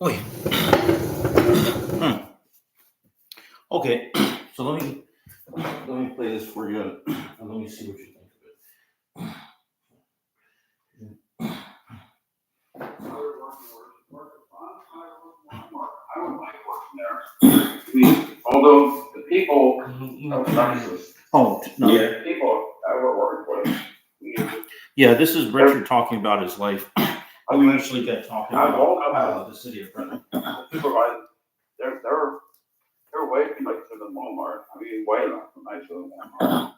Wait. Okay, so let me play this for you, and let me see what you think I would like working there. I mean, although the people of Texas, of it. No. the people that we're working with, Yeah, this is Richard talking about his life. I We mean, actually get talking I've all about the city of Brentwood. the supervisors, they're way nicer than Walmart. I mean, way nicer than Walmart.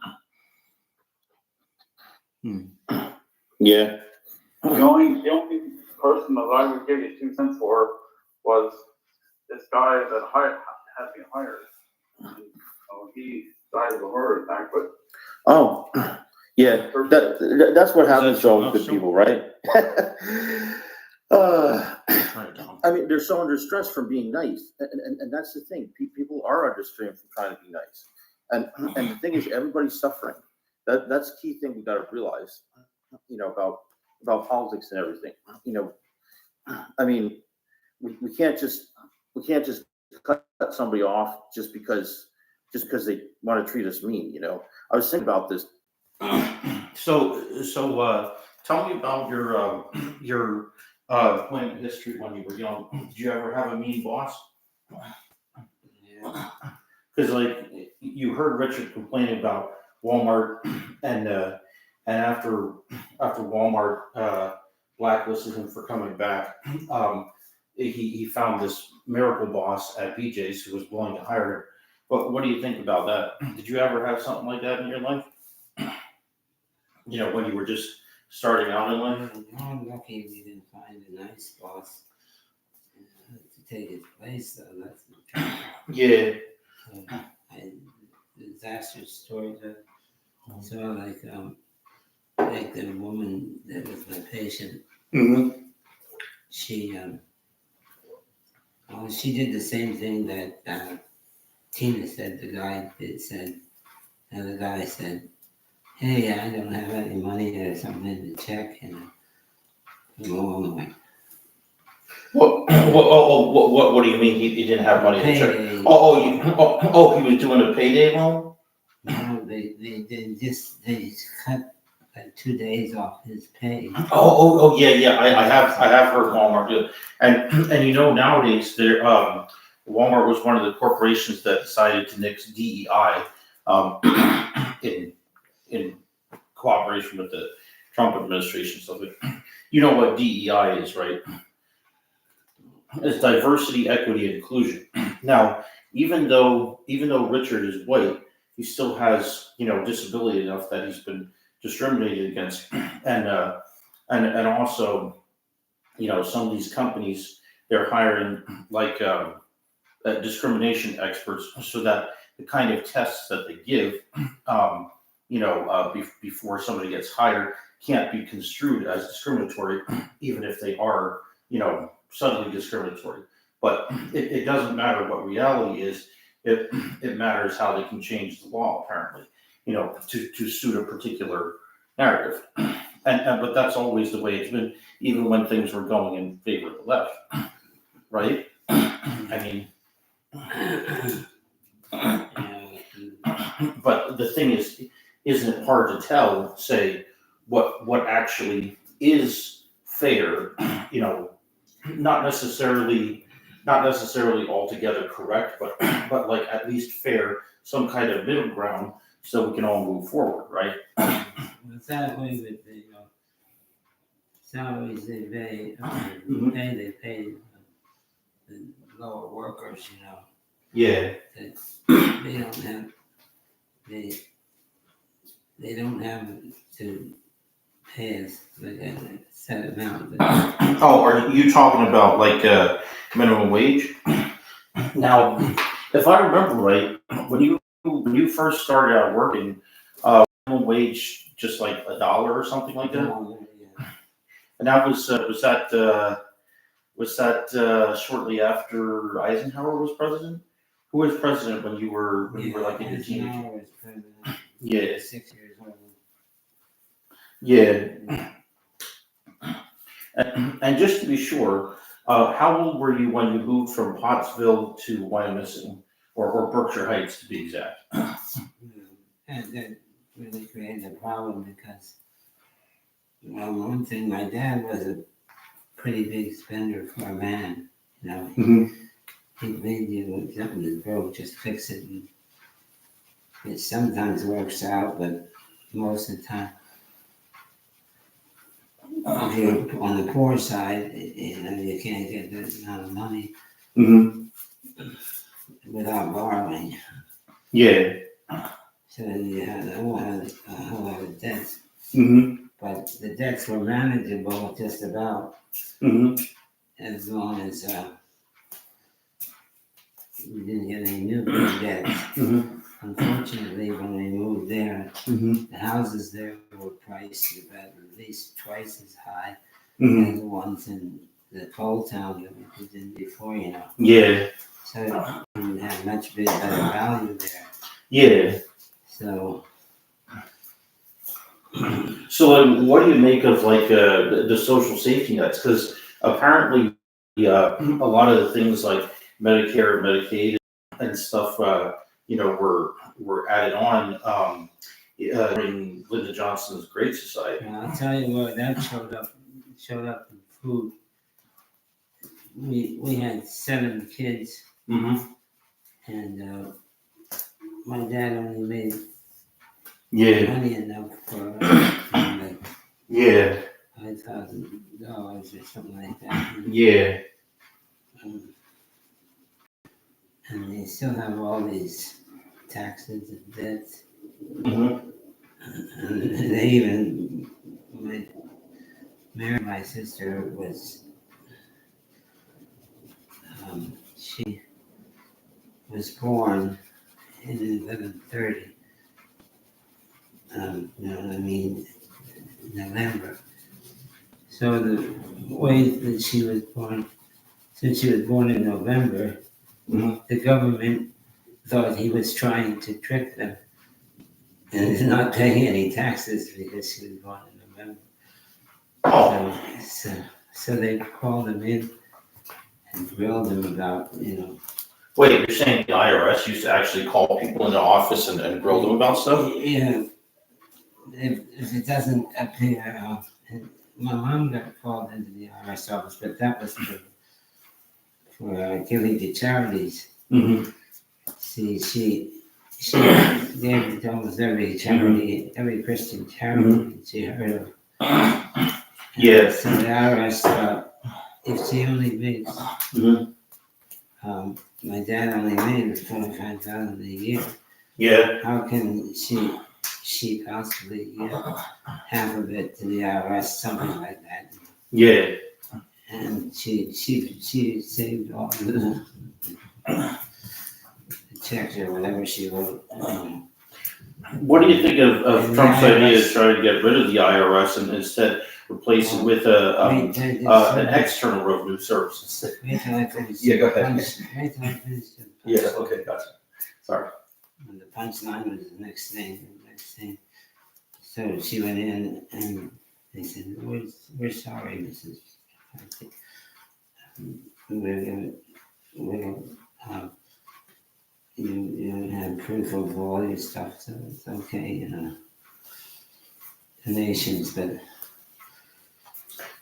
Yeah. The only person that I would give you 2 cents for was this guy that had me hired. He died of a heart attack, but Oh, yeah. That's what happens to all good people, right? I mean, they're so under stress from being nice, and that's the thing. People are under strain from trying to be nice, and the thing is, everybody's suffering. That's the key thing we got to realize. About politics and everything. I mean, we can't just cut somebody off just because they want to treat us mean. I was thinking about this. So tell me about your employment history when you were young. Did you ever have a mean boss? Yeah. Because you heard Richard complaining about Walmart, and after Walmart blacklisted him for coming back, he found this miracle boss at BJ's who was willing to hire him. But what do you think about that? Did you ever have something like that in your life? When you were just starting out in life? I'm lucky we didn't find a nice boss to take his place, though. That's the trouble. Yeah. Disaster stories. So like the woman that was my patient. Mm-hmm. She did the same thing that Tina said. The guy said, and the guy said, "Hey, I don't have any money or something in the check," and What do you mean he didn't have money in the check? Payday. He was doing a payday loan? No, they cut like 2 days off his pay. Yeah. I have heard Walmart do it, and nowadays Walmart was one of the corporations that decided to nix DEI in cooperation with the Trump administration. So you know what DEI is, right? It's diversity, equity, and inclusion. Now, even though Richard is white, he still has disability enough that he's been discriminated against, and also some of these companies, they're hiring discrimination experts so that the kind of tests that they give before somebody gets hired can't be construed as discriminatory, even if they are subtly discriminatory. But it doesn't matter what reality is. It matters how they can change the law, apparently, to suit a particular narrative. But that's always the way it's been, even when things were going in favor of the left, right? I mean, but the thing is, isn't it hard to tell, say, what actually is fair? Not necessarily altogether correct, but at least fair, some kind of middle ground, so we can all move forward, right? It's that way with the salaries they pay. They pay the lower workers. Yeah. That they don't have to pay us like a set amount. Are you talking about minimum wage? Now, if I remember right, when you first started out working, minimum wage just like $1 or something like that. Yeah. And that was that shortly after Eisenhower was president? Who was president when you were in your teenage? Eisenhower was president. Yeah. 6 years old. Yeah. And just to be sure, How old were you when you moved from Pottsville to Wyomissing, or Berkshire Heights to be exact? And that really created a problem because, well, one thing, my dad was a pretty big spender for a man. You know, he made you if something is broke, just fix it. And it sometimes works out, but most of the time, if you're on the poor side, you know, you can't get that amount of money without borrowing. Yeah. So you had a whole lot of debts. Mm-hmm. But the debts were manageable just about Mm-hmm. as long as we didn't get any new big debts. Mm-hmm. Unfortunately, when we moved there, Mm-hmm. the houses there were priced about at least twice as high Mm-hmm. as the ones in the old town that we lived in before, you know. Yeah. So it had much better value there. Yeah. So So, like, what do you make of like the social safety nets? Because apparently, a lot of the things like Medicare, Medicaid, and stuff, were added on during Lyndon Johnson's Great Society. I'll tell you what, that showed up in food. We had 7 kids, Mm-hmm. and my dad only made Yeah. money enough for like Yeah. $5,000 or something like that. Yeah. And they still have all these taxes and debts. Mm-hmm. And they even married my sister she was born in 1130. You know what I mean? November. So the way that she was born, since she was born in November, the government thought he was trying to trick them and not paying any taxes because she was born in November. Oh. So they called him in and grilled him about, you know. Wait, you're saying the IRS used to actually call people into office and grill them about stuff? Yeah, if it doesn't appear, and my mom got called into the IRS office, but that was for giving to charities. Mm-hmm. See, she gave to almost every charity, every Christian charity that she heard of. Yes. So the IRS thought if she only makes, my dad only made $45,000 a year. Yeah. How can she possibly give half of it to the IRS, something like that? Yeah. And she saved all the checks or whatever she wrote. What do you think of And Trump's the idea to IRS try to get rid of the IRS and instead replace it with an external revenue service? Wait till I finish. Yeah, go ahead. Wait till I finish. Yeah, okay, gotcha. Sorry. And the punchline was the next thing. So she went in and they said, "We're sorry, Mrs. You have proof of all your stuff, so it's okay, you know. Donations, but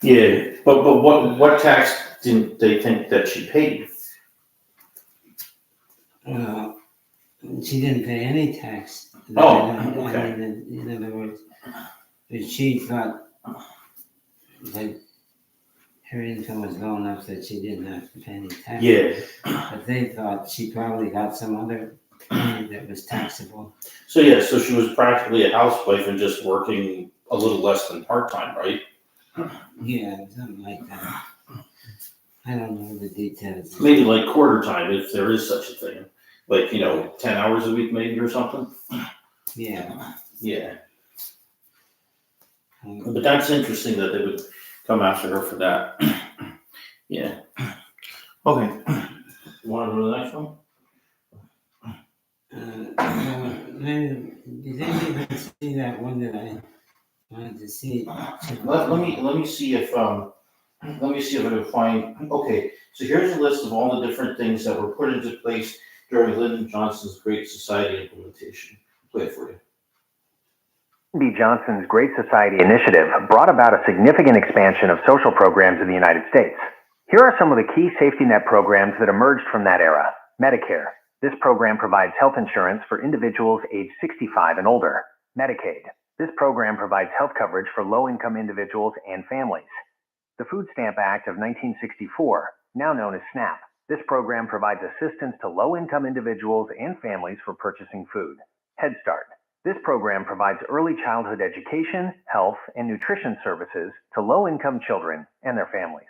Yeah, but what tax didn't they think that she paid? she didn't pay any tax. Oh, I okay. mean, in other words, but she thought that her income was low enough that she didn't have to pay any tax. Yeah. But they thought she probably got some other money that was taxable. So she was practically a housewife and just working a little less than part-time, right? Yeah, something like that. I don't know the details. Maybe like quarter time, if there is such a thing. Like, 10 hours a week maybe or something? Yeah. Yeah. But that's interesting that they would come after her for that. Yeah. Okay. You want to go to the next one? Did anybody see that one that I wanted to see? Let me see if let me see if I can find, okay, so here's a list of all the different things that were put into place during Lyndon Johnson's Great Society implementation. Play it for you. B. Johnson's Great Society initiative brought about a significant expansion of social programs in the United States. Here are some of the key safety net programs that emerged from that era. Medicare. This program provides health insurance for individuals aged 65 and older. Medicaid. This program provides health coverage for low-income individuals and families. The Food Stamp Act of 1964, now known as SNAP. This program provides assistance to low-income individuals and families for purchasing food. Head Start. This program provides early childhood education, health, and nutrition services to low-income children and their families.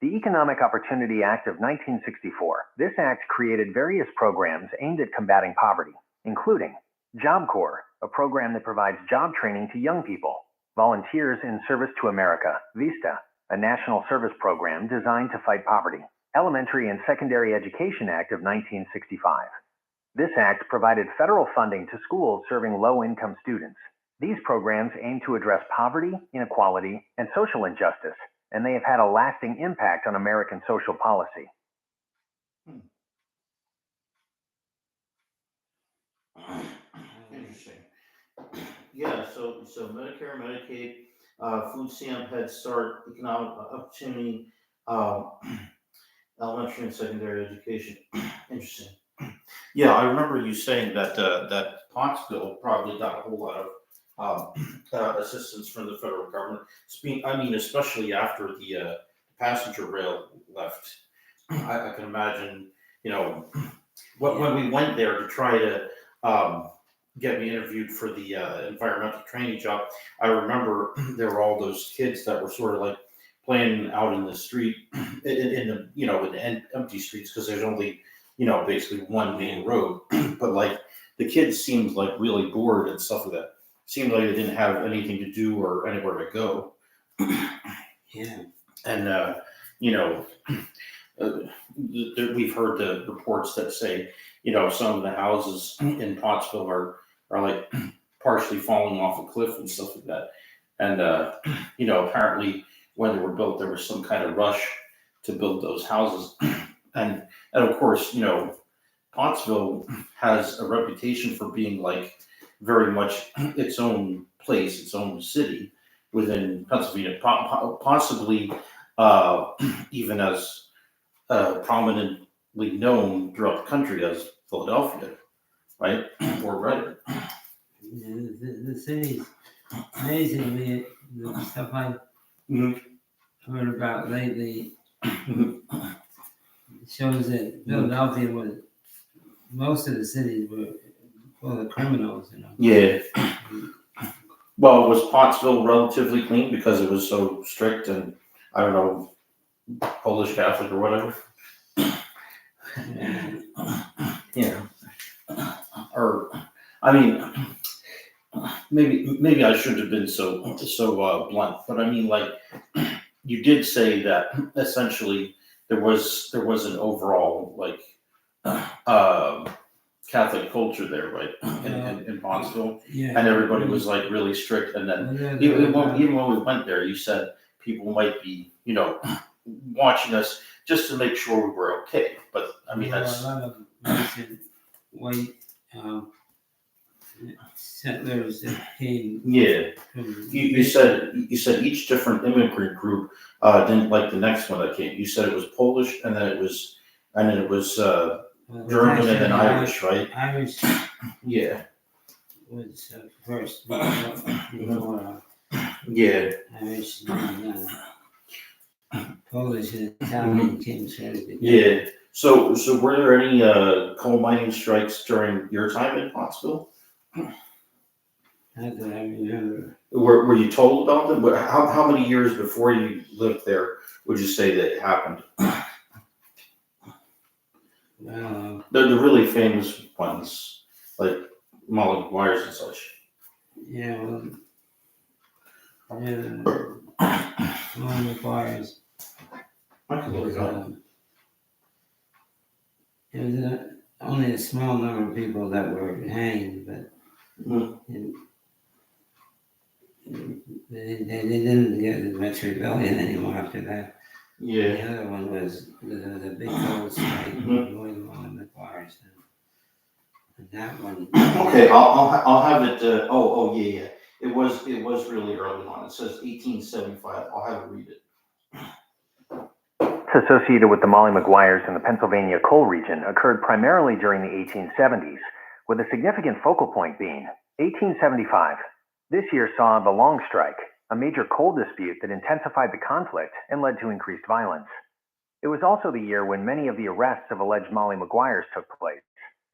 The Economic Opportunity Act of 1964. This act created various programs aimed at combating poverty, including Job Corps, a program that provides job training to young people. Volunteers in Service to America, VISTA, a national service program designed to fight poverty. Elementary and Secondary Education Act of 1965. This act provided federal funding to schools serving low-income students. These programs aim to address poverty, inequality, and social injustice, and they have had a lasting impact on American social policy. Interesting. Yeah, so Medicare, Medicaid, food stamp, Head Start, economic opportunity, elementary and secondary education. Interesting. Yeah, I remember you saying that that Pottsville probably got a whole lot of assistance from the federal government. I mean, especially after the passenger rail left. I can imagine, you know, when we went there to try to get me interviewed for the environmental training job, I remember there were all those kids that were sort of like playing out in the street, in the, you know, in the empty streets, because there's only, you know, basically one main road. But like the kids seemed like really bored and stuff like that. Seemed like they didn't have anything to do or anywhere to go. Yeah. And you know, we've heard the reports that say, you know, some of the houses in Pottsville are like partially falling off a cliff and stuff like that. And you know, apparently when they were built, there was some kind of rush to build those houses. And of course, you know, Pottsville has a reputation for being like very much its own place, its own city within Pennsylvania, possibly even as prominently known throughout the country as Philadelphia, right? Or right. The city's amazingly, the stuff I've heard about lately shows that Philadelphia was, most of the cities were full of criminals, you know. Yeah. Well, was Pottsville relatively clean because it was so strict and, I don't know, Polish Catholic or whatever? Yeah. Or, I mean, maybe I shouldn't have been so blunt, but I mean, like, you did say that essentially there was an overall like Catholic culture there, right? In Pottsville, Yeah. and everybody was like really strict. And then even when we went there, you said people might be, you know, watching us just to make sure we were okay. But I mean, that's a lot of recent white settlers that came. Yeah. From You said each different immigrant group didn't like the next one that came. You said it was Polish, and then it was German, and then Irish, right? Irish Yeah. was first. Before, Yeah. Irish and Polish and Italian came sort of together. Yeah. So were there any coal mining strikes during your time in Pottsville? Not that I remember. Were you told about them? How many years before you lived there would you say that it happened? Well, The really famous ones, like Molly McGuire's and such. yeah, well, one requires. I can look it up. It was only a small number of people that were hanged, but they didn't get much rebellion anymore after that. The Yeah. other one was, there was a big cold strike, Mhm. more than one in the bars. And that one, Okay, I'll have it. Yeah. It was really early on. It says 1875. I'll have it read it. It's associated with the Molly Maguires in the Pennsylvania coal region occurred primarily during the 1870s, with a significant focal point being 1875. This year saw the Long Strike, a major coal dispute that intensified the conflict and led to increased violence. It was also the year when many of the arrests of alleged Molly Maguires took place.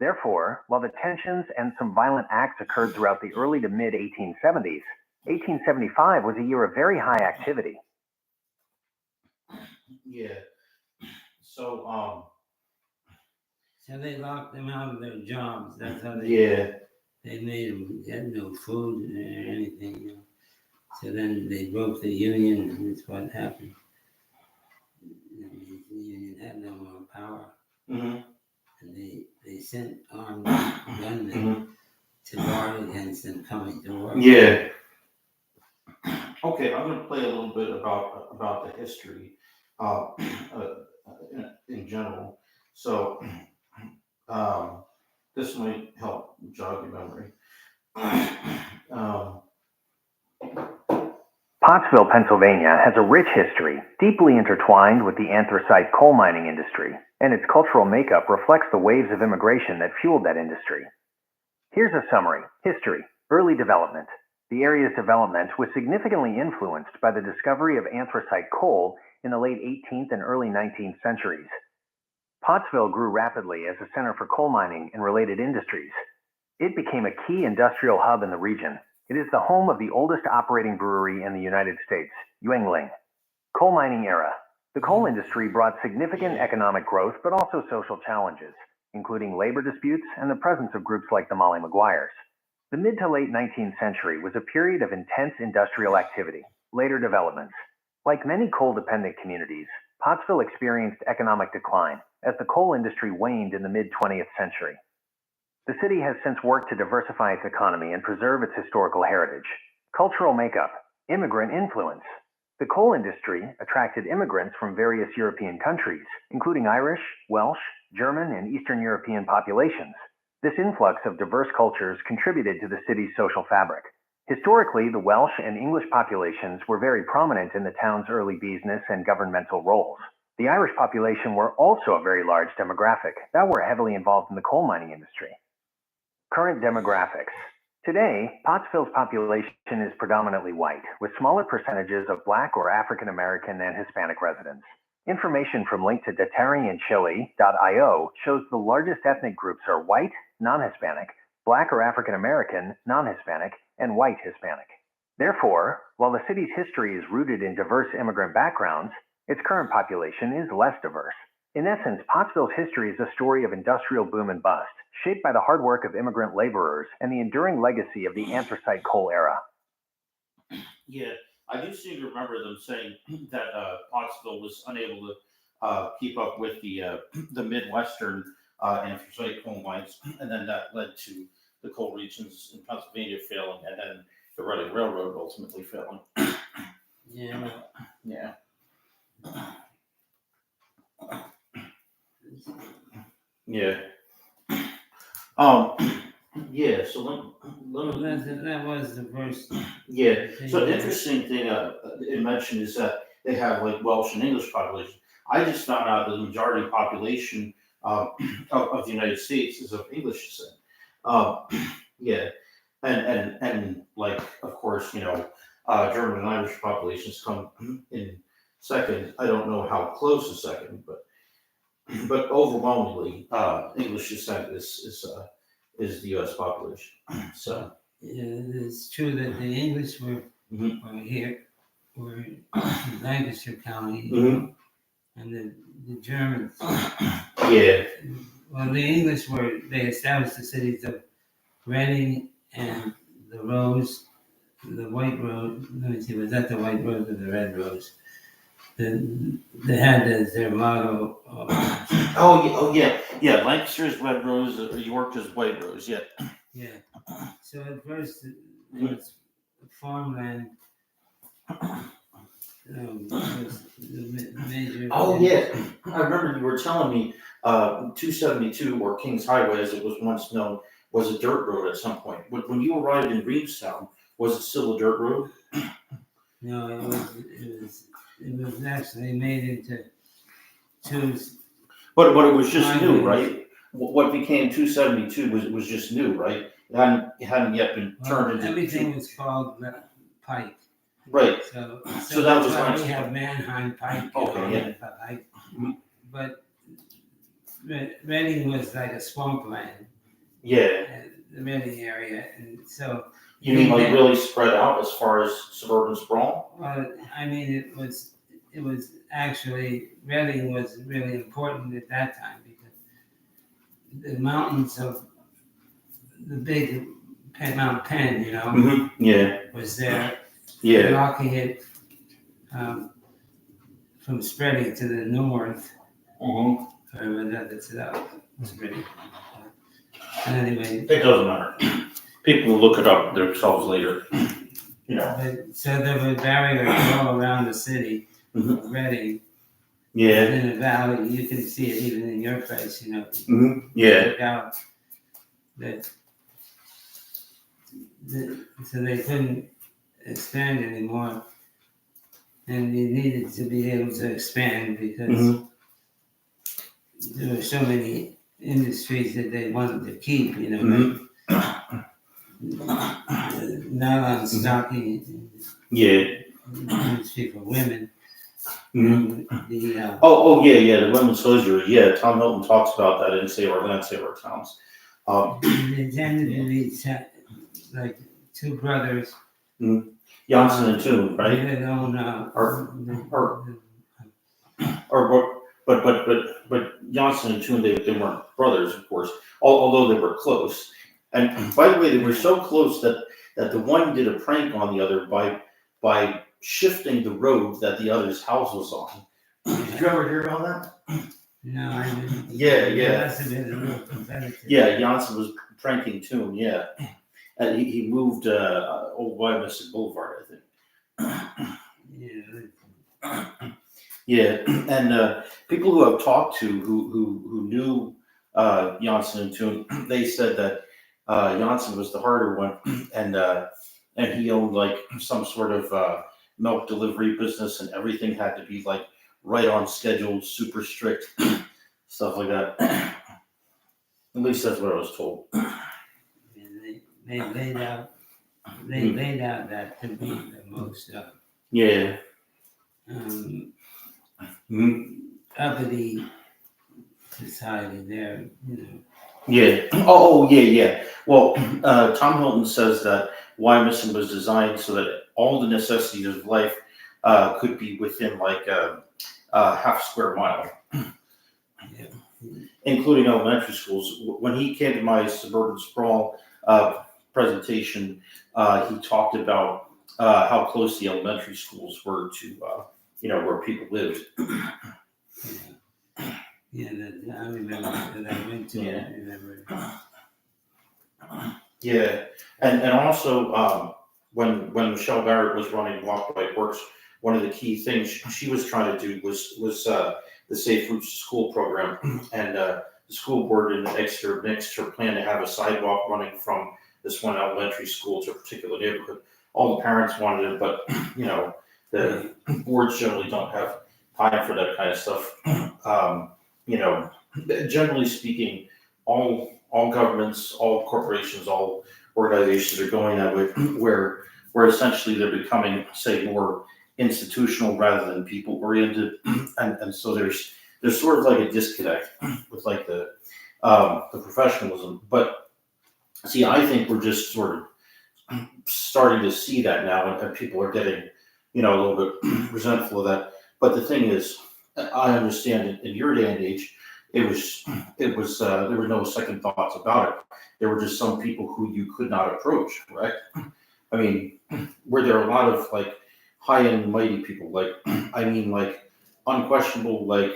Therefore, while the tensions and some violent acts occurred throughout the early to mid 1870s, 1875 was a year of very high activity. Yeah. So so they locked them out of their jobs. That's how yeah. they made them get no food or anything. You know. So then they broke the union, and that's what happened. The union had no more power, Mm-hmm. and they sent armed gunmen Mm-hmm. to guard against them coming to work. Yeah. Okay, I'm going to play a little bit about the history in general. So this might help jog your memory. Um, Pottsville, Pennsylvania has a rich history, deeply intertwined with the anthracite coal mining industry, and its cultural makeup reflects the waves of immigration that fueled that industry. Here's a summary. History. Early development. The area's development was significantly influenced by the discovery of anthracite coal in the late 18th and early 19th centuries. Pottsville grew rapidly as a center for coal mining and related industries. It became a key industrial hub in the region. It is the home of the oldest operating brewery in the United States, Yuengling. Coal mining era. The coal industry brought significant economic growth, but also social challenges, including labor disputes and the presence of groups like the Molly Maguires. The mid to late 19th century was a period of intense industrial activity. Later developments. Like many coal-dependent communities, Pottsville experienced economic decline as the coal industry waned in the mid-20th century. The city has since worked to diversify its economy and preserve its historical heritage. Cultural makeup. Immigrant influence. The coal industry attracted immigrants from various European countries, including Irish, Welsh, German, and Eastern European populations. This influx of diverse cultures contributed to the city's social fabric. Historically, the Welsh and English populations were very prominent in the town's early business and governmental roles. The Irish population were also a very large demographic that were heavily involved in the coal mining industry. Current demographics. Today, Pottsville's population is predominantly white, with smaller percentages of Black or African American and Hispanic residents. Information from link to datariandchile.io shows the largest ethnic groups are white, non-Hispanic, Black or African American, non-Hispanic, and white Hispanic. Therefore, while the city's history is rooted in diverse immigrant backgrounds, its current population is less diverse. In essence, Pottsville's history is a story of industrial boom and bust, shaped by the hard work of immigrant laborers and the enduring legacy of the anthracite coal era. yeah, I do seem to remember them saying that Pottsville was unable to keep up with the Midwestern anthracite coal mines, and then that led to the coal regions in Pennsylvania failing, and then the Reading Railroad ultimately failing. Yeah. Yeah. Yeah. Yeah. So Well, that was the first. yeah. So an interesting thing it mentioned is that they have like Welsh and English population. I just found out that the majority population of the United States is of English descent. Um, yeah, and like of course German and Irish populations come in second. I don't know how close a second, but overwhelmingly English descent is the U.S. population. So It's true that the English were here, were in Lancaster County, and the Germans. yeah. Well, the English they established the cities of Reading and the Rose, the White Rose. Let me see, was that the White Rose or the Red Rose? They had as their motto. Yeah. Lancaster's Red Rose, York is White Rose. Yeah. Yeah. So at first it was farmland, was the major. Oh, yeah, I remember you were telling me, 272, or Kings Highway as it was once known, was a dirt road at some point. When you arrived in Reevestown, was it still a dirt road? No, it was actually made into two. But it was just new, Highways. right? What became 272 was just new, right? It hadn't yet been turned into. Everything was called Pike. Right, So So that that's was why nice. we have Manheim Pike. Okay, yeah. But Reading was like a swampland, yeah. the Reading area, and so. You mean like really spread out as far as suburban sprawl? I mean, it was actually, Reading was really important at that time because the mountains of the big Mount Penn, Yeah, was there, yeah. blocking it from spreading to the north, or whether it's spreading. Anyway, It doesn't matter. People will look it up themselves later. so there were barriers all around the city of Reading. Yeah. In the valley, you can see it even in your place, Yeah. Look out so they couldn't expand anymore, and you needed to be able to expand because there were so many industries that they wanted to keep, nylon stocking, industry for women. And the Oh, yeah, the women's hosiery. Yeah, Tom Hilton talks about that in Land Saver Towns. they tended to be like two brothers. Janssen and Toon, right? They don't But Janssen and Toon, they weren't brothers, of course, although they were close. And by the way, they were so close that the one did a prank on the other by shifting the road that the other's house was on. Did you ever hear about that? No, I didn't. Yeah. That's a bit real competitive. Yeah, Janssen was pranking Toon, yeah. And he moved Old Wyomissing Boulevard, I think. Yeah, and people who I've talked to who knew Janssen and Toon, they said that Janssen was the harder one, and he owned like some sort of milk delivery business, and everything had to be like right on schedule, super strict, stuff like that. At least that's what I was told. They laid out that to be the most Yeah. uppity society there, Yeah. Oh, yeah. Well, Tom Hilton says that Wyomissing was designed so that all the necessities of life could be within like a half square mile, including elementary schools. When he came to my suburban sprawl presentation, he talked about how close the elementary schools were to where people lived. Yeah, I remember that I went to. Yeah. I remember. Yeah, and also when Michelle Barrett was running Walk Right Works, one of the key things she was trying to do was the Safe Routes to School program, and the school board in Exeter nixed her plan to have a sidewalk running from this one elementary school to a particular neighborhood. All the parents wanted it, but the boards generally don't have time for that kind of stuff. Generally speaking, all governments, all corporations, all organizations are going that way, where essentially they're becoming, say, more institutional rather than people oriented, and so there's sort of like a disconnect with like the professionalism. But see, I think we're just sort of starting to see that now, and people are getting a little bit resentful of that. But the thing is, I understand in your day and age, it was there were no second thoughts about it. There were just some people who you could not approach, right? I mean, were there a lot of like high and mighty people, like unquestionable, like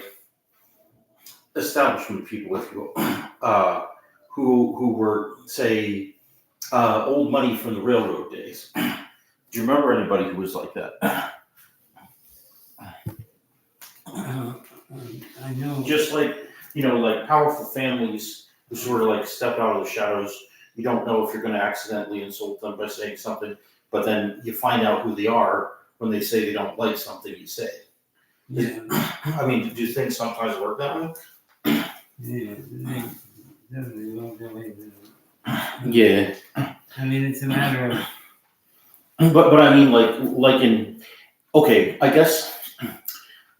establishment people, if you will, who were, say, old money from the railroad days. Do you remember anybody who was like that? I know. Just like, like powerful families who sort of like step out of the shadows. You don't know if you're going to accidentally insult them by saying something, but then you find out who they are when they say they don't like something you say. Yeah. I mean, do things sometimes work that way? Yeah, they definitely won't go away with it. Yeah. I mean, it's a matter of, But I mean, like in, okay, I guess,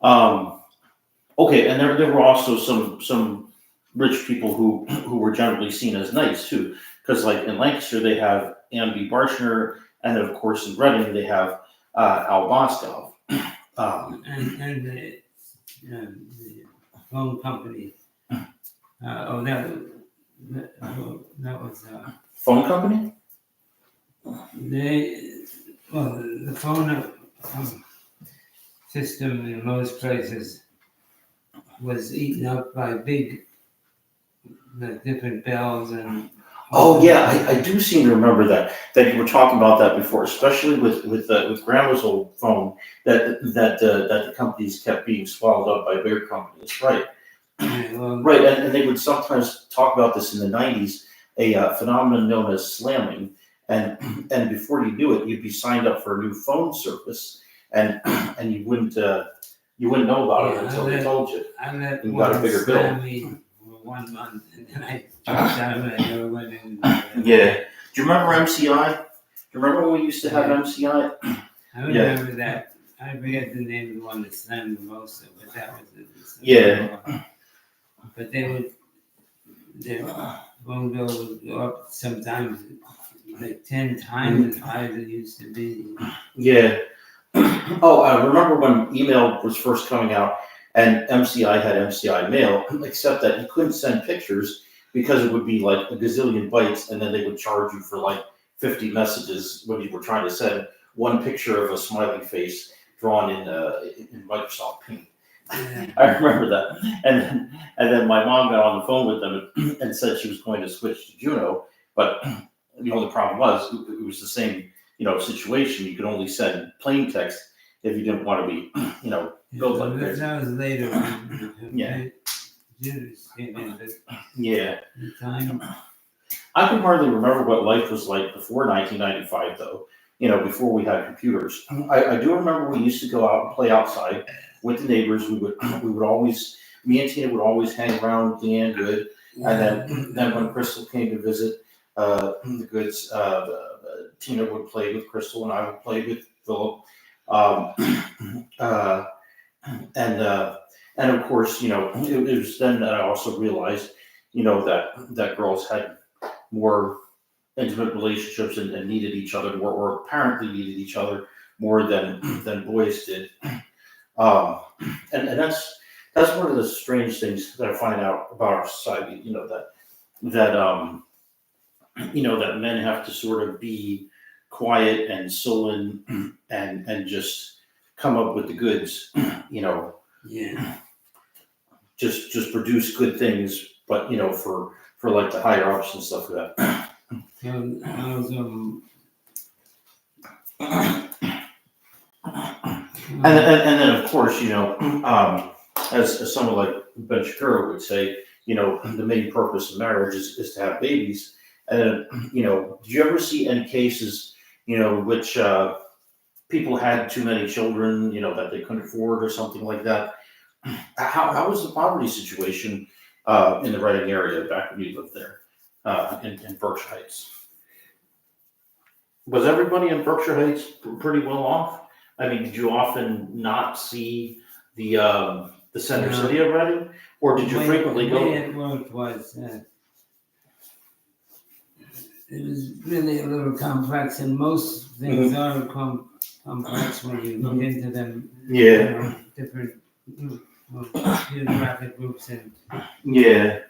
okay, and there were also some rich people who were generally seen as nice too, because like in Lancaster they have Ann B. Barshner, and then of course in Reading they have Al Bosco. and the phone company. That was Phone company? the phone system in most places was eaten up by the different bells and. Oh yeah, I do seem to remember that you were talking about that before, especially with Grandma's old phone that the companies kept being swallowed up by bigger companies, right? Yeah, well, Right, and they would sometimes talk about this in the '90s, a phenomenon known as slamming, and before you knew it, you'd be signed up for a new phone service, and you wouldn't know about it until they told you. I let You got a one bigger bill. slam me for 1 month, and then I dropped out of it. I never went in. Yeah. Do you remember MCI? Do you remember when we used to have MCI? I remember that. I forget the name of the one that slammed the most, but that was it. Yeah. But their phone bill would go up sometimes like 10 times as high as it used to be. Yeah. Oh, I remember when email was first coming out and MCI had MCI mail, except that you couldn't send pictures because it would be like a gazillion bytes and then they would charge you for like 50 messages when you were trying to send one picture of a smiley face drawn in Microsoft Paint. Yeah. I remember that. And then my mom got on the phone with them and said she was going to switch to Juno, but the only problem was it was the same, situation. You could only send plain text if you didn't want to be, built like this. That was later when Yeah. computers came in, but Yeah. the time. I can hardly remember what life was like before 1995, though. Before we had computers. I do remember we used to go out and play outside with the neighbors. We would always, me and Tina would always hang around with Leanne Good, and then when Crystal came to visit the Goods, Tina would play with Crystal and I would play with Philip, and of course, it was then that I also realized, that girls had more intimate relationships and needed each other more, or apparently needed each other more than boys did. And that's one of the strange things that I find out about our society. That that men have to sort of be quiet and sullen and just come up with the goods. Yeah. Just produce good things, but for like the higher ups and stuff like that. So I was And then of course, as someone like Ben Shapiro would say, the main purpose of marriage is to have babies. And did you ever see any cases, which people had too many children, that they couldn't afford or something like that? How was the poverty situation in the Reading area back when you lived there in Berkshire Heights? Was everybody in Berkshire Heights pretty well off? I mean, did you often not see the center No. city of Reading, or did you frequently The way go? it worked was it was really a little complex, and most things are complex when you look into them. Yeah. Different geographic groups and Yeah.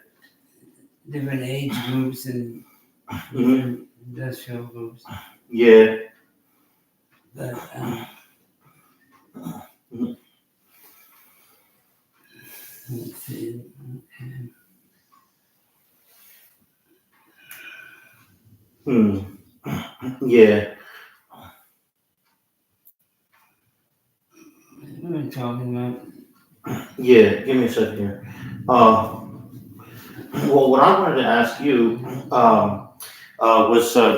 different age groups and different industrial groups. Yeah. But let's see. Yeah. We were talking about Yeah, give me a second here. Well, what I wanted to ask you, do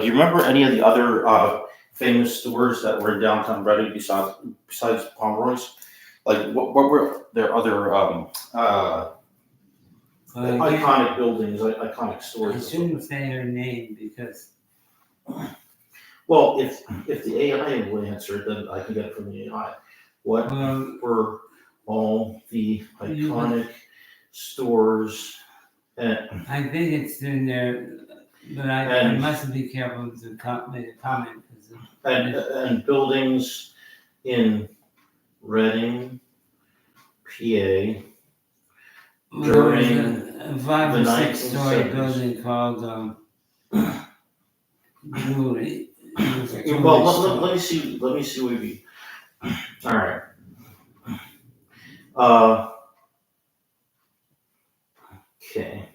you remember any of the other, famous stores that were in downtown Reading besides Pomeroy's? Like, what were their other, Again, iconic buildings, iconic I stores? shouldn't say her name because Well, if the AI will answer it, then I can get it from the AI. What were all the iconic stores and I think it's in there, but I And- must be careful to make a comment because and buildings in Reading, PA there was during a 5 the or 6 story 1970s. building called Jewelry. It was a Well, jewelry let store. me see. Let me see what we. All right. Uh. Okay.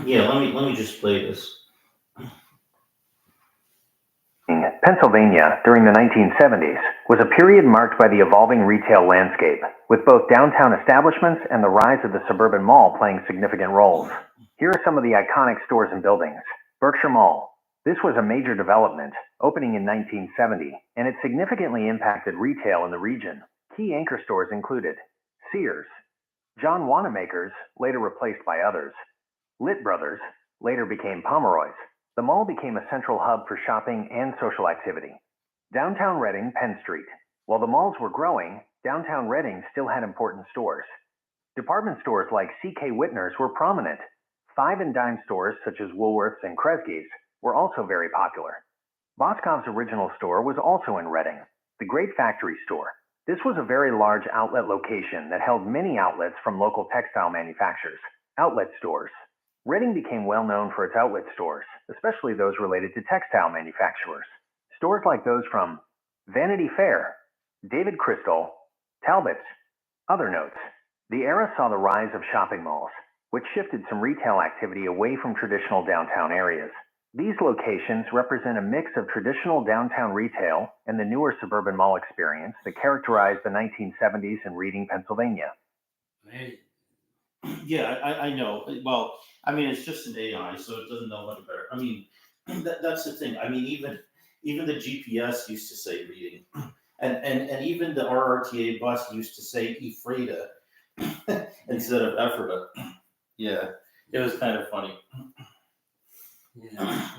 Yeah. Let me just play this. Pennsylvania during the 1970s was a period marked by the evolving retail landscape, with both downtown establishments and the rise of the suburban mall playing significant roles. Here are some of the iconic stores and buildings. Berkshire Mall. This was a major development, opening in 1970, and it significantly impacted retail in the region. Key anchor stores included Sears, John Wanamaker's, later replaced by others, Lit Brothers, later became Pomeroy's. The mall became a central hub for shopping and social activity. Downtown Reading, Penn Street. While the malls were growing, downtown Reading still had important stores. Department stores like C.K. Whitner's were prominent. Five and dime stores such as Woolworth's and Kresge's were also very popular. Boscov's original store was also in Reading, the Great Factory Store. This was a very large outlet location that held many outlets from local textile manufacturers. Outlet stores. Reading became well known for its outlet stores, especially those related to textile manufacturers. Stores like those from Vanity Fair, David Crystal, Talbot's. Other notes. The era saw the rise of shopping malls, which shifted some retail activity away from traditional downtown areas. These locations represent a mix of traditional downtown retail and the newer suburban mall experience that characterized the 1970s in Reading, Pennsylvania. Right. Yeah, I know. Well, I mean, it's just an AI, so it doesn't know any better. I mean, that's the thing. I mean, even the GPS used to say Reading, and even the RRTA bus used to say Ephrata instead of Ephrata. Yeah, it was kind of funny. Yeah.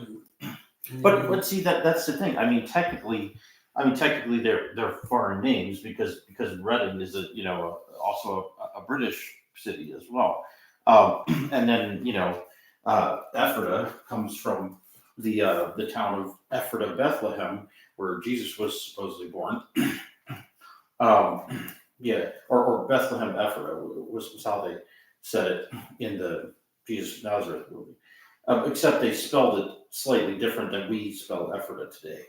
But see that's the thing. I mean technically they're foreign names because Reading is also a British city as well. And then Ephrata comes from the town of Ephrata, Bethlehem, where Jesus was supposedly born. Yeah, or Bethlehem Ephrata was how they said it in the Jesus of Nazareth movie. Except they spelled it slightly different than we spell Ephrata today.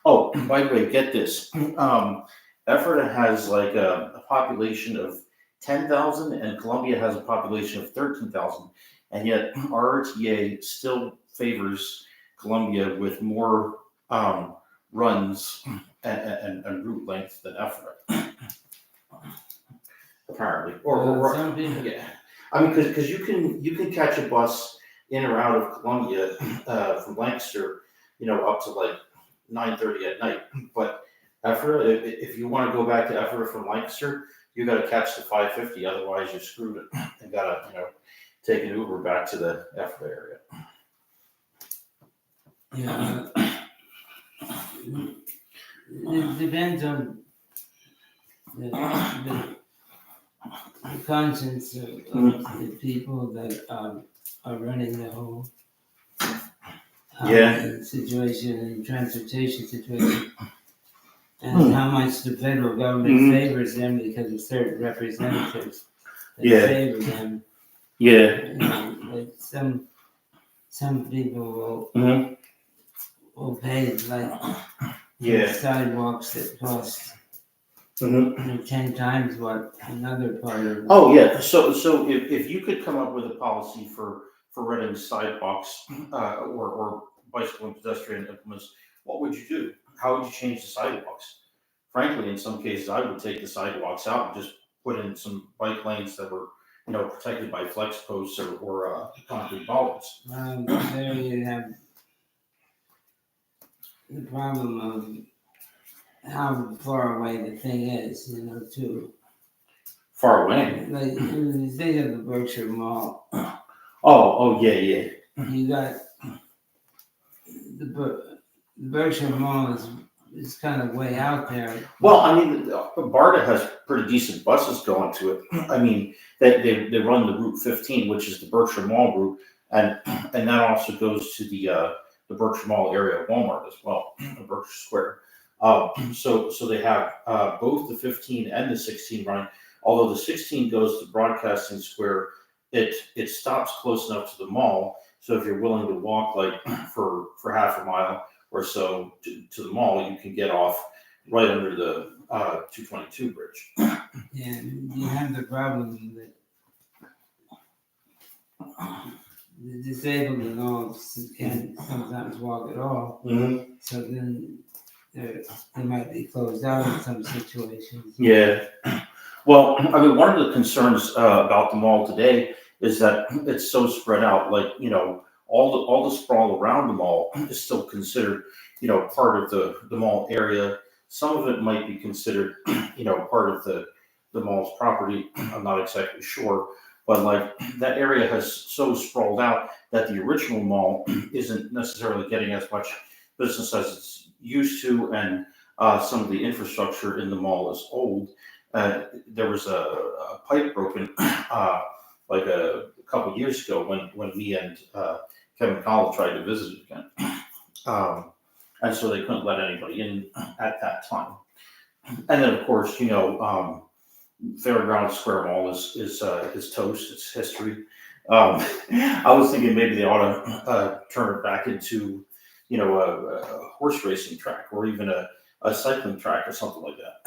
Oh, by the way, get this. Ephrata has like a population of 10,000 and Columbia has a population of 13,000. And yet RRTA still favors Columbia with more runs and route length than Ephrata. Apparently. Some people, Yeah. I mean, because you can catch a bus in or out of Columbia from Lancaster, up to like 9:30 at night. But Ephrata, if you want to go back to Ephrata from Lancaster, you got to catch the 550. Otherwise, you're screwed and got to take an Uber back to the Ephrata area. yeah. It depends on the conscience of the people that are running the whole situation and transportation situation, and how much the federal government favors them because of certain representatives that favor them. Yeah. Like some people will pay like sidewalks that cost 10 times what another part of. Oh yeah. So if you could come up with a policy for renting sidewalks or bicycle and pedestrian implements, what would you do? How would you change the sidewalks frankly, in some cases, I would take the sidewalks out and just put in some bike lanes that were, protected by flex posts or concrete bollards. There you have the problem of how far away the thing is, too. Far away. Like, when you think of the Berkshire Mall, Oh, yeah. you got the Berkshire Mall is kind of way out there. Well, I mean, BARDA has pretty decent buses going to it. I mean, they run the Route 15, which is the Berkshire Mall route, and that also goes to the Berkshire Mall area of Walmart as well, Berkshire Square. So they have both the 15 and the 16 running. Although the 16 goes to Broadcasting Square, it stops close enough to the mall. So if you're willing to walk like for half a mile or so to the mall, you can get off right under the 222 bridge. Yeah, you have the problem that the disabled and all can't sometimes walk at all. Mm-hmm. So then they might be closed out in some situations. Yeah. Well, I mean, one of the concerns about the mall today is that it's so spread out. Like, all the sprawl around the mall is still considered, part of the mall area. Some of it might be considered, part of the mall's property. I'm not exactly sure, but like that area has so sprawled out that the original mall isn't necessarily getting as much business as it's used to, and some of the infrastructure in the mall is old. There was a pipe broken like a couple years ago when me and Kevin Cowell tried to visit it again. And so they couldn't let anybody in at that time. And then, of course, Fairground Square Mall is toast. It's history. I was thinking maybe they ought to turn it back into, a horse racing track or even a cycling track or something like that.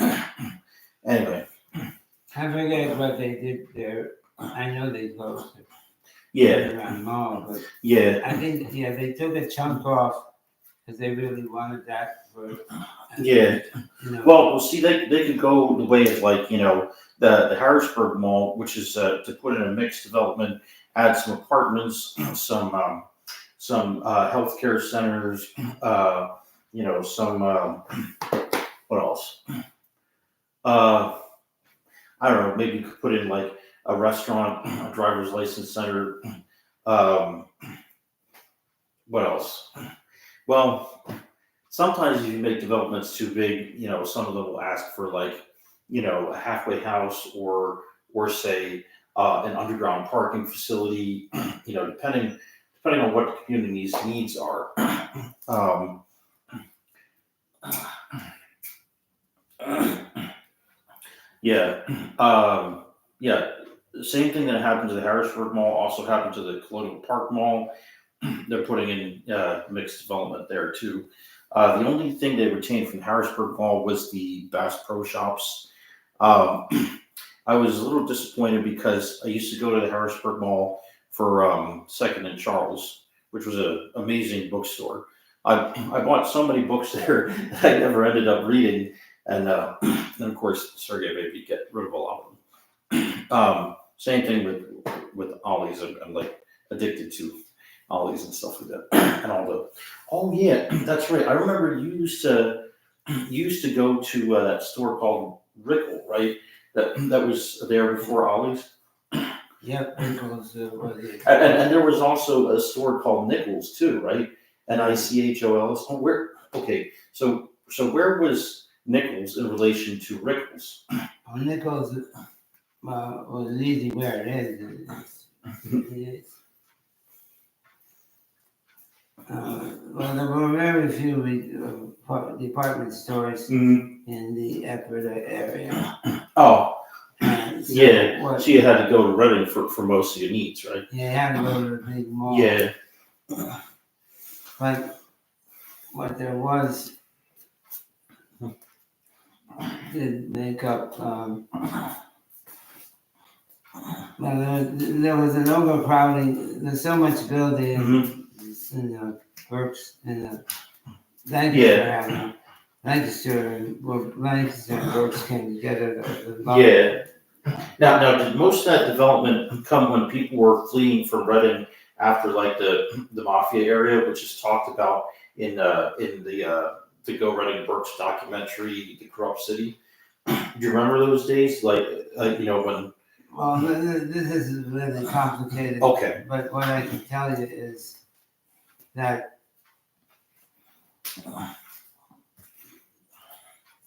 Anyway. I forget what they did there. I know they closed it. Yeah. Around mall, but Yeah. I think they took a chunk off because they really wanted that for. Yeah. Well, see, they could go the way of like, the Harrisburg Mall, which is to put in a mixed development, add some apartments, some healthcare centers, some what else? I don't know. Maybe you could put in like a restaurant, a driver's license center. What else? Well, sometimes if you make developments too big, some of them will ask for like, a halfway house or say an underground parking facility. Depending on what the community's needs are. Yeah. Yeah. The same thing that happened to the Harrisburg Mall also happened to the Colonial Park Mall. They're putting in mixed development there too. The only thing they retained from the Harrisburg Mall was the Bass Pro Shops. I was a little disappointed because I used to go to the Harrisburg Mall for Second and Charles, which was an amazing bookstore. I bought so many books there that I never ended up reading, and of course Sergey made me get rid of a lot of them. Same thing with Ollie's. I'm like addicted to Ollie's and stuff like that, and all the. Oh yeah, that's right. I remember you used to go to that store called Rickle, right? That was there before Ollie's. Yep, Nichols was it. And there was also a store called Nichols too, right? Nichols. Oh, where? Okay, so where was Nichols in relation to Rickles? Oh, Nichols was easy where it is. It is. Well, there were very few department stores in the Ephrata area. Oh, So yeah. So you had to go to Reading for most of your needs, right? Yeah, you had to go to the big mall. Yeah. But what there was did make up. Well, there was an overcrowding. There's so much building in the Berks in the thank you for having me. Lancaster and Birch came together. Yeah. Now, did most of that development come when people were fleeing from Reading after like the mafia area, which is talked about in the Go Reading Burke's documentary, The Corrupt City? Do you remember those days? Like when. Well, this is really complicated. Okay. But what I can tell you is that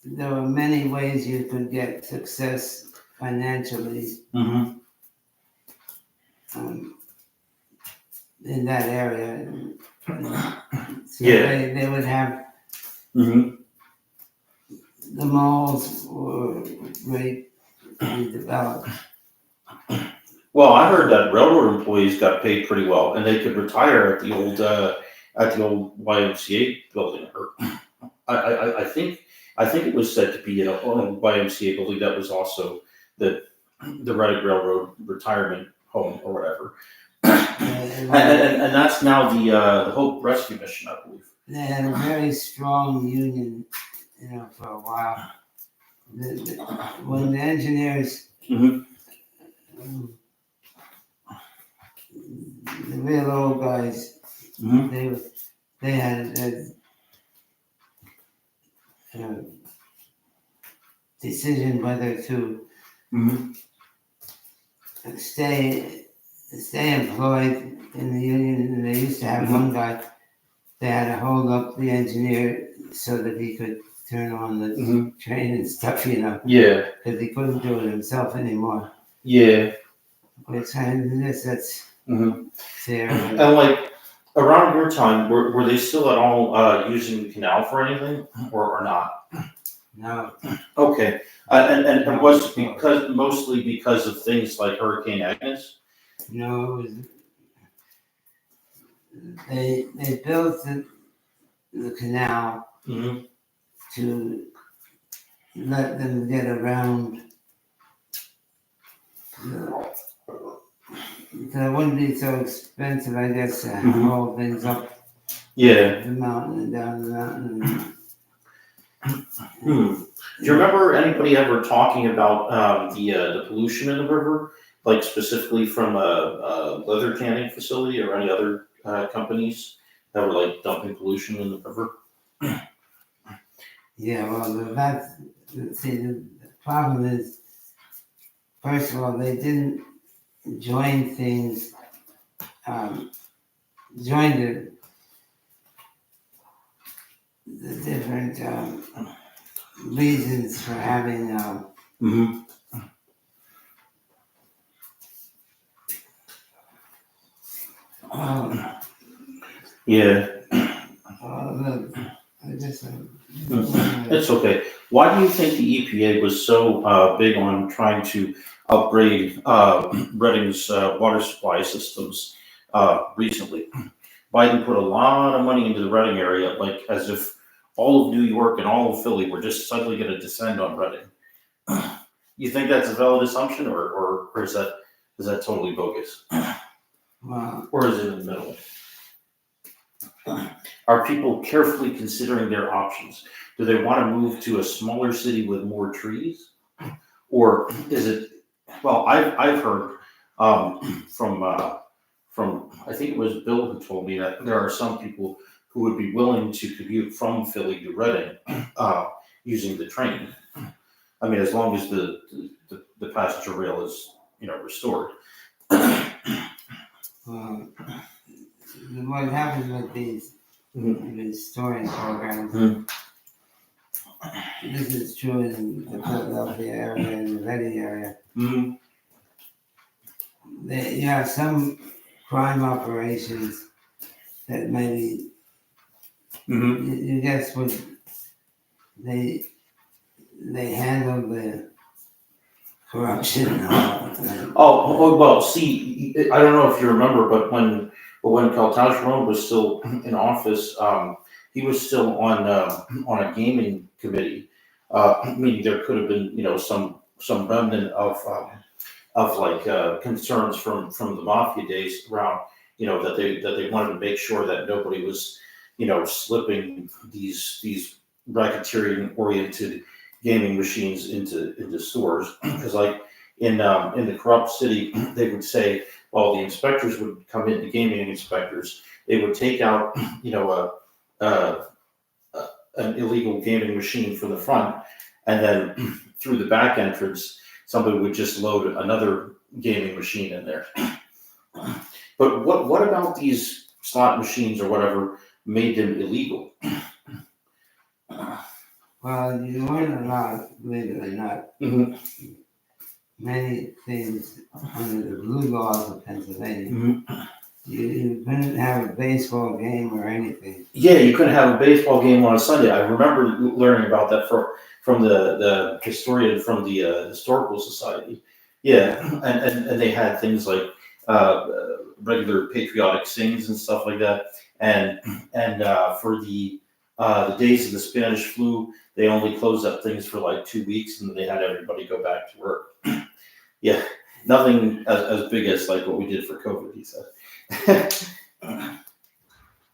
there were many ways you could get success financially Mm-hmm. In that area. So Yeah. they would have Mm-hmm. the malls were great developed. Well, I heard that railroad employees got paid pretty well, and they could retire at the old YMCA building. Or I think it was said to be in a YMCA building that was also the Reading Railroad retirement home or whatever. And that's now the Hope Rescue Mission, I believe. They had a very strong union, for a while. When the engineers, Mhm. The real old guys, Mhm. they had a decision whether to Mhm. stay employed in the union. And they used to have one guy. They had to hold up the engineer so that he could turn on the train and stuff, Yeah. because he couldn't do it himself anymore. Yeah. Which that's Mhm. fair. And like around your time, were they still at all using the canal for anything, or not? No. Okay. And it was mostly because of things like Hurricane Agnes. No, it was, they built the canal Mm-hmm. to let them get around. So it wouldn't be so expensive, I guess, to haul things up Yeah. the mountain and down the mountain. Do you remember anybody ever talking about the pollution in the river, like specifically from a leather canning facility or any other companies that were like dumping pollution in the river? Yeah, well, the problem is, first of all, they didn't join things, join the different reasons for having Mm-hmm. Yeah. I guess It's okay. Why do you think the EPA was so big on trying to upgrade Reading's water supply systems recently? Biden put a lot of money into the Reading area, like as if all of New York and all of Philly were just suddenly going to descend on Reading. You think that's a valid assumption, or is that totally bogus? Well, Or is it in the middle? Are people carefully considering their options? Do they want to move to a smaller city with more trees? Or is it, well, I've heard from I think it was Bill who told me that there are some people who would be willing to commute from Philly to Reading using the train. I mean, as long as the passenger rail is, restored. What happens with these storing programs, this is true in the Philadelphia area and the Reading area. Mm-hmm. You have some crime operations that maybe, you guess would, they handle the corruption. Oh, well, see, I don't know if you remember, but when Caltagirone was still in office, he was still on a gaming committee, meaning there could have been, some remnant of like concerns from the mafia days around, that they wanted to make sure that nobody was, slipping these racketeering oriented gaming machines into stores. Because like in the corrupt city, they would say, well, the inspectors would come in, the gaming inspectors, they would take out, a an illegal gaming machine from the front, and then through the back entrance, somebody would just load another gaming machine in there. But what about these slot machines or whatever made them illegal? Well, you learn a lot, believe it or not. Mhm. Many things under the blue laws of Pennsylvania. Mhm. You couldn't have a baseball game or anything. Yeah, you couldn't have a baseball game on a Sunday. I remember learning about that from the historian from the historical society. Yeah, and they had things like regular patriotic sings and stuff like that. And for the days of the Spanish flu, they only closed up things for like 2 weeks, and then they had everybody go back to work. Yeah, nothing as big as like what we did for COVID, he said.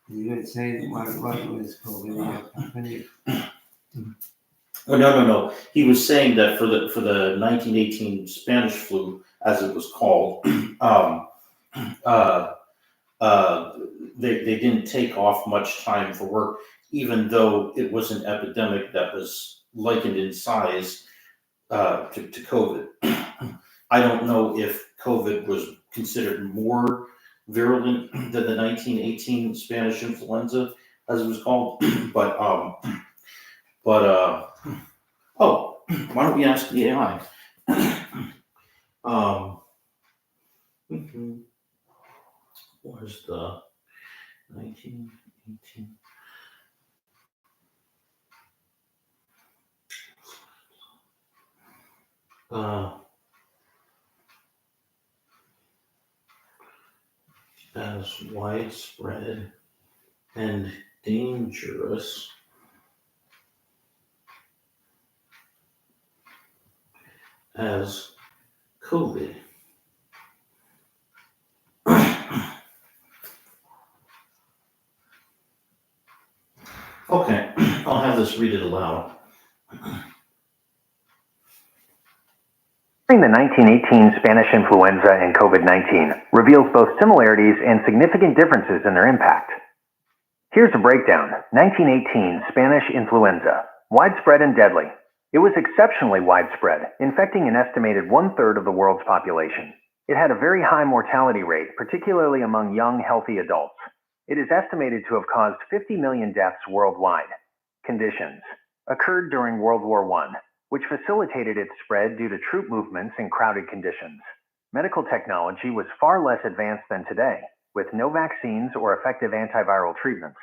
You would say what was COVID in your company? Well, no. He was saying that for the 1918 Spanish flu, as it was called, uh, they didn't take off much time for work, even though it was an epidemic that was likened in size to COVID. I don't know if COVID was considered more virulent than the 1918 Spanish influenza, as it was called, but oh, why don't we ask the AI? Where's the 1918? As widespread and dangerous as COVID. Okay, I'll have this read it aloud. The 1918 Spanish influenza and COVID-19 reveals both similarities and significant differences in their impact. Here's a breakdown. 1918 Spanish influenza, widespread and deadly. It was exceptionally widespread, infecting an estimated 1/3 of the world's population. It had a very high mortality rate, particularly among young, healthy adults. It is estimated to have caused 50 million deaths worldwide. Conditions. Occurred during World War I, which facilitated its spread due to troop movements in crowded conditions. Medical technology was far less advanced than today, with no vaccines or effective antiviral treatments.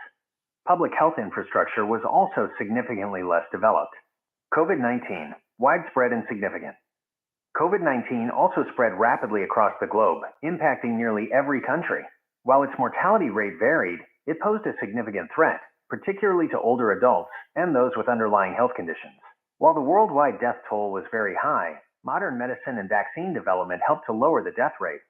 Public health infrastructure was also significantly less developed. COVID-19, widespread and significant. COVID-19 also spread rapidly across the globe, impacting nearly every country. While its mortality rate varied, it posed a significant threat, particularly to older adults and those with underlying health conditions. While the worldwide death toll was very high, modern medicine and vaccine development helped to lower the death rate.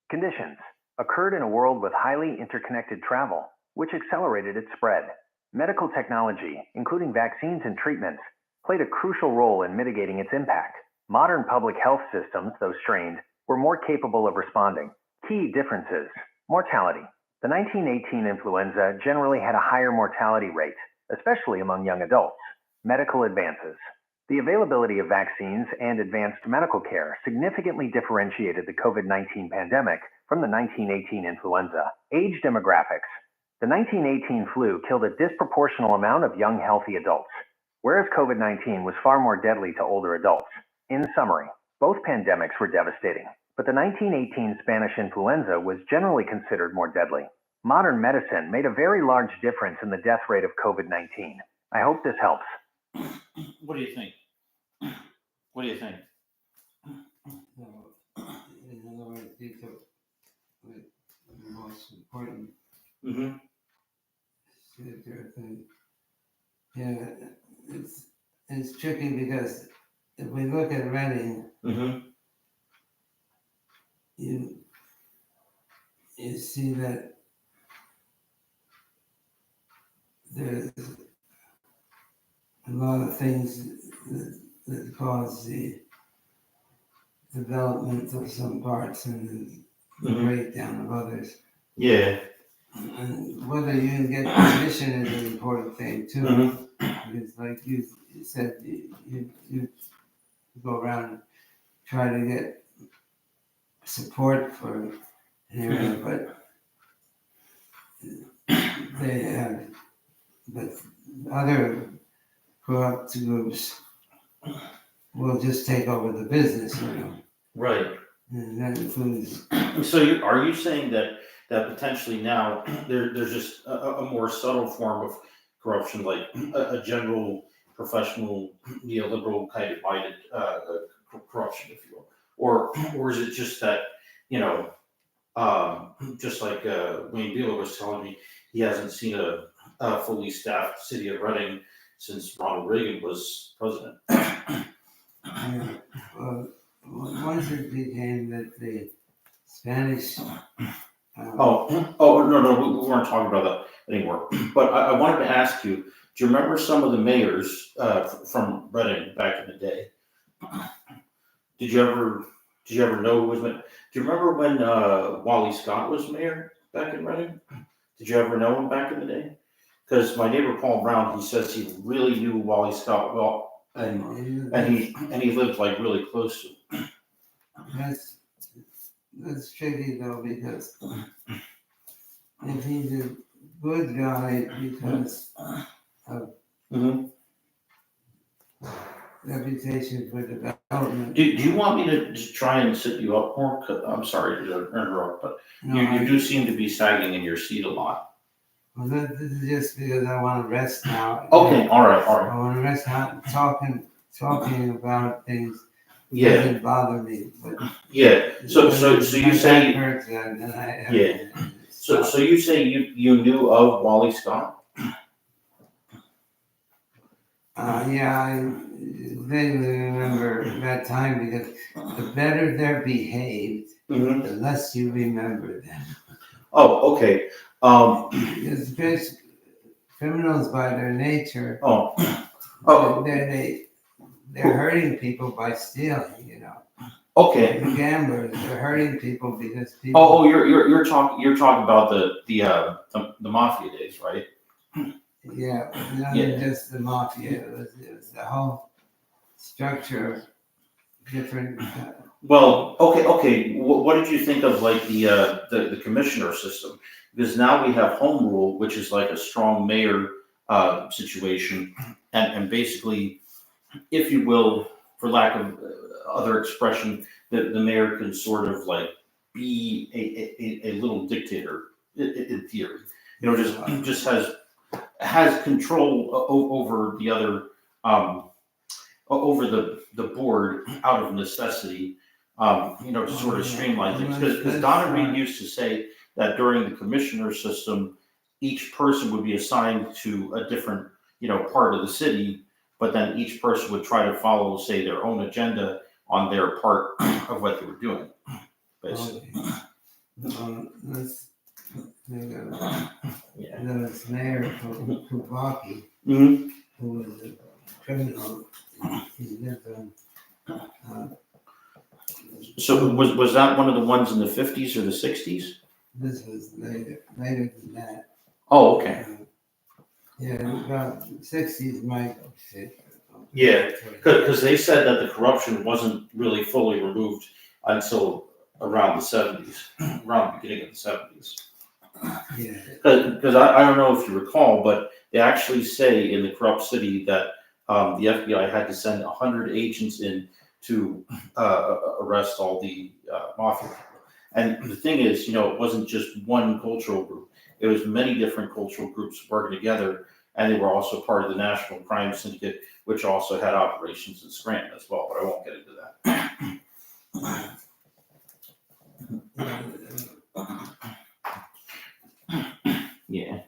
Conditions. Occurred in a world with highly interconnected travel, which accelerated its spread. Medical technology, including vaccines and treatments, played a crucial role in mitigating its impact. Modern public health systems, though strained, were more capable of responding. Key differences. Mortality. The 1918 influenza generally had a higher mortality rate, especially among young adults. Medical advances. The availability of vaccines and advanced medical care significantly differentiated the COVID-19 pandemic from the 1918 influenza. Age demographics. The 1918 flu killed a disproportional amount of young, healthy adults, whereas COVID-19 was far more deadly to older adults. In summary, both pandemics were devastating, but the 1918 Spanish influenza was generally considered more deadly. Modern medicine made a very large difference in the death rate of COVID-19. I hope this helps. What do you think? What do you think? So, in other words, these are the most important Mm-hmm. thing. Yeah, it's tricky because if we look at Reading, Mm-hmm. you see that there's a lot of things that cause the development of some parts and the Mhm. breakdown of others. Yeah. And whether you can get permission is an important thing too. Mhm. Because like you said, you go around and try to get support for an area, but they have, but other corrupt groups will just take over the business, Right. and that includes. So are you saying that potentially now there's just a more subtle form of corruption, like a general professional neoliberal kind of minded corruption, if you will, or is it just that you know just like Wayne Beeler was telling me, he hasn't seen a fully staffed city of Reading since Ronald Reagan was president. Yeah, well, once it became that the Spanish. No, we weren't talking about that anymore. But I wanted to ask you, do you remember some of the mayors from Reading back in the day? Did you ever know who was mayor? Do you remember when Wally Scott was mayor back in Reading? Did you ever know him back in the day? Because my neighbor Paul Brown, he says he really knew Wally Scott well, and he lived like really close to him. That's tricky though, because if he's a good guy because of Mhm. reputation for development. Do you want me to just try and sit you up more? 'Cause I'm sorry to interrupt, but No, you do seem to be sagging in your seat a lot. Well, this is just because I want to rest now. Okay, all right. I want to rest now. Talking about things Yeah, doesn't bother me, but yeah. So you my say back hurts and I Yeah. So stop. you say you knew of Wally Scott? Yeah, I vaguely remember that time because the better they're behaved, Mm-hmm. the less you remember them. Oh, okay. Because criminals by their nature, Oh, they're hurting people by stealing, okay. The gamblers, they're hurting people because people. Oh, you're talking about the mafia days, right? Yeah, not Yeah. just the mafia, it was the whole structure of different. Well, okay. What did you think of like the commissioner system? Because now we have home rule, which is like a strong mayor situation, and basically, if you will, for lack of other expression, the mayor can sort of like be a little dictator in theory. Just has control over the other over the board out of necessity. To sort of streamline things. Because Donna Reed used to say that during the commissioner system, each person would be assigned to a different part of the city, but then each person would try to follow, say, their own agenda on their part of what they were doing, basically. Let's Yeah. there was Mayor Kubaki, Mm-hmm. who was a criminal. He lived on. So was that one of the ones in the 50s or the 60s? This was later than that. Oh, okay. Yeah, about 60s, Mike. Yeah, because they said that the corruption wasn't really fully removed until around the 70s, around the beginning of the 70s. Yeah. Because I don't know if you recall, but they actually say in the corrupt city that the FBI had to send 100 agents in to arrest all the mafia people. And the thing is, it wasn't just one cultural group. It was many different cultural groups working together, and they were also part of the National Crime Syndicate, which also had operations in Scranton as well, but I won't get into that. Yeah.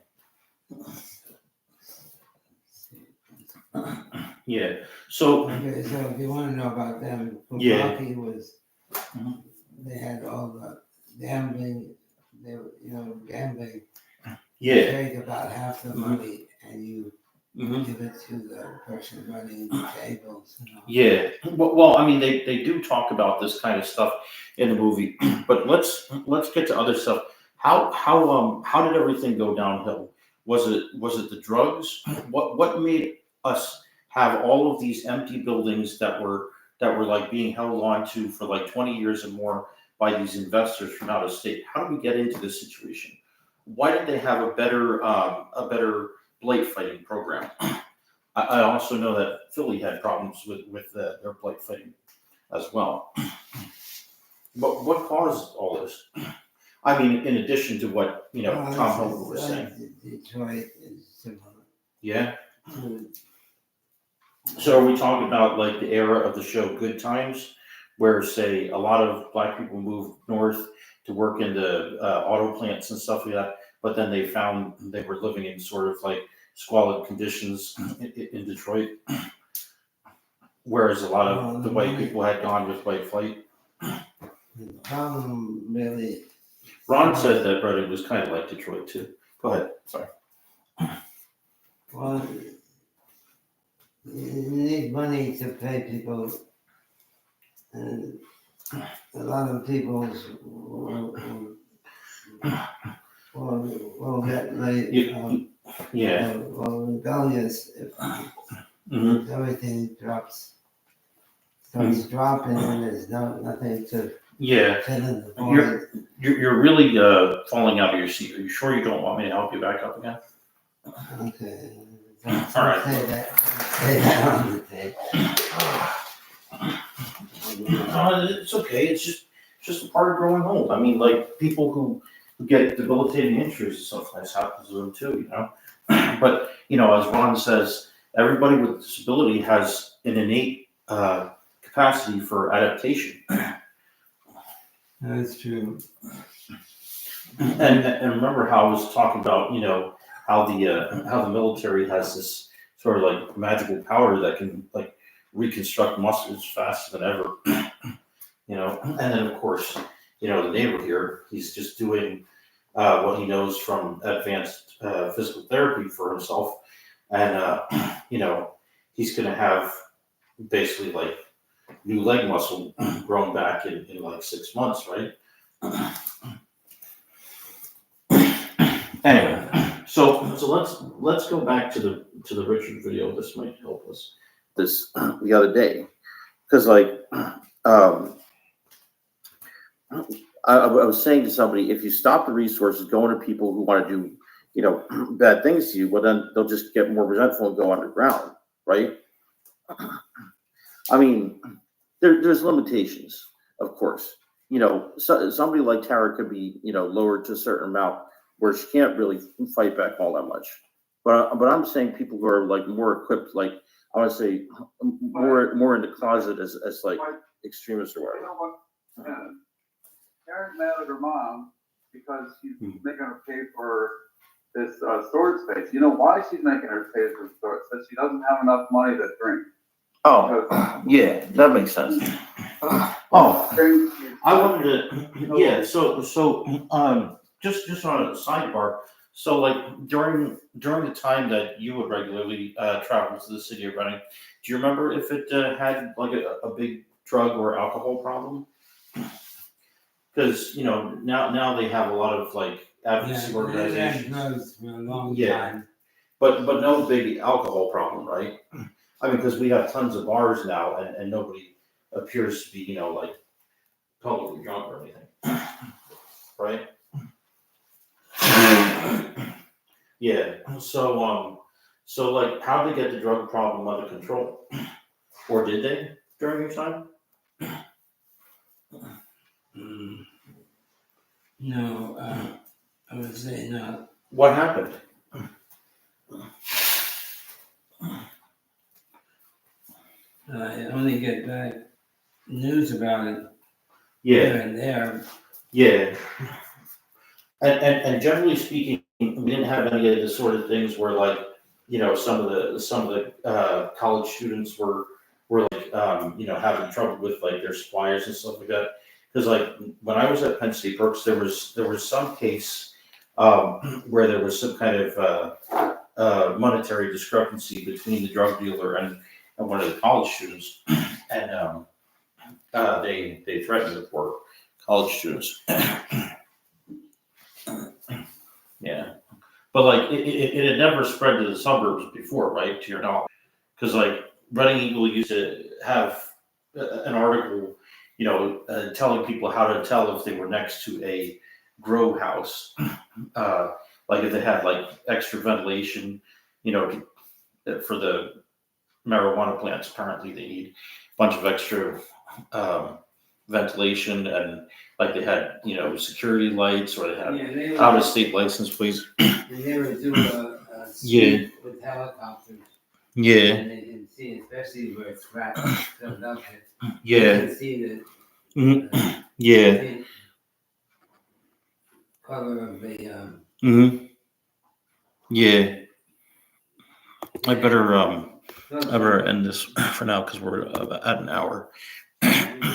Yeah. So. Okay, so if you want to know about them, Yeah. was. They had all the gambling. They were, gambling. Yeah. Take about half the money, and you give it to the person running the tables. Yeah, well, I mean, they do talk about this kind of stuff in the movie, but let's get to other stuff. How did everything go downhill? Was it the drugs? What made us have all of these empty buildings that were like being held on to for like 20 years and more by these investors from out of state? How did we get into this situation? Why did they have a better blight fighting program? I also know that Philly had problems with their blight fighting as well. But what caused all this? I mean, in addition to what Tom Hogan was saying. Detroit is similar. Yeah. to- So are we talking about like the era of the show Good Times, where say a lot of black people moved north to work in the auto plants and stuff like that, but then they found they were living in sort of like squalid conditions in Detroit, whereas a lot of the white people had gone with white flight. The problem really, Ron said that, but it was kind of like Detroit too. Go ahead. Sorry. well, you need money to pay people, and a lot of people will get late. Yeah. Rebellious if Mhm. everything starts dropping and there's nothing to Yeah. fill in the void. You're really falling out of your seat. Are you sure you don't want me to help you back up again? Okay. All right. Say that on the tape. It's okay. It's just a part of growing old. I mean, like people who get debilitating injuries and stuff like that happens to them too, But as Ron says, everybody with a disability has an innate capacity for adaptation. That's true. And remember how I was talking about, how the military has this sort of like magical power that can like reconstruct muscles faster than ever. And then of course, the neighbor here, he's just doing what he knows from advanced physical therapy for himself, and he's going to have basically like new leg muscle grown back in like 6 months, right? Anyway, so let's go back to the Richard video. This might help us. This the other day, because I was saying to somebody, if you stop the resources going to people who want to do, bad things to you, well, then they'll just get more resentful and go underground, right? I mean, there's limitations, of course. Somebody like Tara could be, lowered to a certain amount where she can't really fight back all that much. But I'm saying people who are like more equipped, like I want to say more in the closet as like extremists or whatever. You know what? Karen's mad at her mom because she's making her pay for this storage space. You know why she's making her pay for storage? Because she doesn't have enough money to drink. Oh, yeah, that makes sense. Oh, I wanted to, yeah. So just on a sidebar. So like during the time that you would regularly travel to the city of Reading, do you remember if it had like a big drug or alcohol problem? Because now they have a lot of like advocacy organizations. Knows for a long time. But no big alcohol problem, right? I mean, because we have tons of bars now, and nobody appears to be like totally drunk or anything, right? Yeah. So like, how did they get the drug problem under control, or did they during your time? No, I would say no. What happened? I only get back news about it Yeah. here and there. Yeah. And generally speaking, we didn't have any of the sort of things where like, some of the college students were like, having trouble with like their suppliers and stuff like that. Because like when I was at Penn State Berks, there was some case where there was some kind of monetary discrepancy between the drug dealer and one of the college students, and they threatened the poor college students. Yeah, but like it had never spread to the suburbs before, right? To your knowledge, because like Reading Eagle used to have an article, telling people how to tell if they were next to a grow house, like if they had like extra ventilation, for the marijuana plants. Apparently, they need a bunch of extra ventilation, and like they had, security lights, or they had Yeah, they out were, of state license plates. and they would do a Yeah. sweep with helicopters. Yeah, And they can see, especially where it's cracked, Philadelphia. You yeah, can see mhm, the yeah. tint color of the, Mm-hmm. Yeah. I better those end this for now because we're at an hour.